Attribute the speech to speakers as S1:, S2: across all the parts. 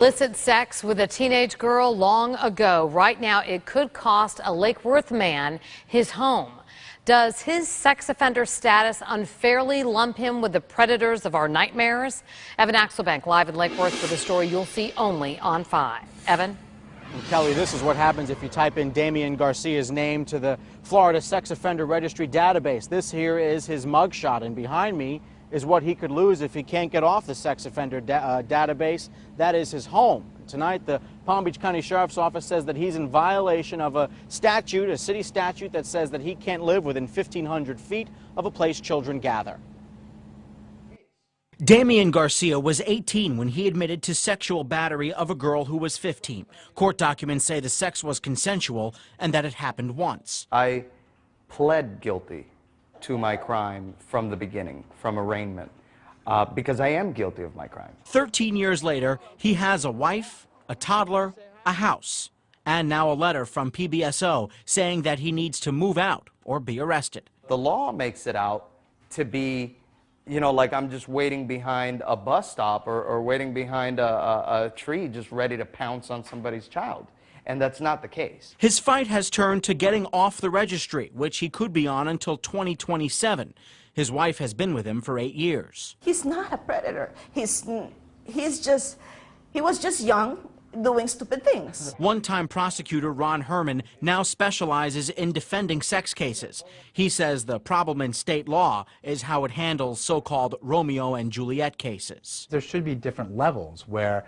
S1: Illicit sex with a teenage girl long ago. Right now, it could cost a Lake Worth man his home. Does his sex offender status unfairly lump him with the predators of our nightmares? Evan Axelbank live in Lake Worth with a story you'll see only on 5. Evan?
S2: And Kelly, this is what happens if you type in Damian Garcia's name to the Florida Sex Offender Registry database. This here is his mugshot, and behind me is what he could lose if he can't get off the sex offender database. That is his home. Tonight, the Palm Beach County Sheriff's Office says that he's in violation of a statute, a city statute that says that he can't live within 1,500 feet of a place children gather.
S3: Damian Garcia was 18 when he admitted to sexual battery of a girl who was 15. Court documents say the sex was consensual and that it happened once.
S4: I pled guilty to my crime from the beginning, from arraignment, because I am guilty of my crime.
S3: 13 years later, he has a wife, a toddler, a house, and now a letter from PBSO saying that he needs to move out or be arrested.
S4: The law makes it out to be, you know, like I'm just waiting behind a bus stop or waiting behind a tree just ready to pounce on somebody's child. And that's not the case.
S3: His fight has turned to getting off the registry, which he could be on until 2027. His wife has been with him for 8 years.
S5: He's not a predator. He was just young, doing stupid things.
S3: One-time prosecutor Ron Herman now specializes in defending sex cases. He says the problem in state law is how it handles so-called Romeo and Juliet cases.
S6: There should be different levels where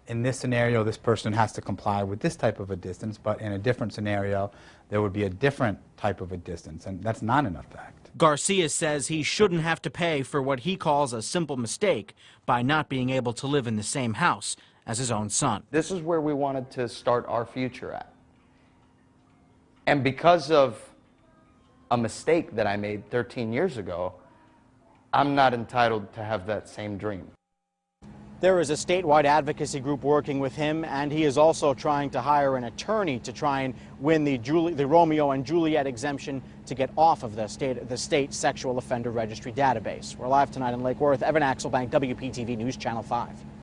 S6: in this scenario, this person has to comply with this type of a distance, but in a different scenario, there would be a different type of a distance, and that's not enough fact.
S3: Garcia says he shouldn't have to pay for what he calls a simple mistake by not being able to live in the same house as his own son.
S4: This is where we wanted to start our future at. And because of a mistake that I made 13 years ago, I'm not entitled to have that same dream.
S2: There is a statewide advocacy group working with him, and he is also trying to hire an attorney to try and win the Romeo and Juliet exemption to get off of the state sexual offender registry database. We're live tonight in Lake Worth. Evan Axelbank, WPTV News Channel 5.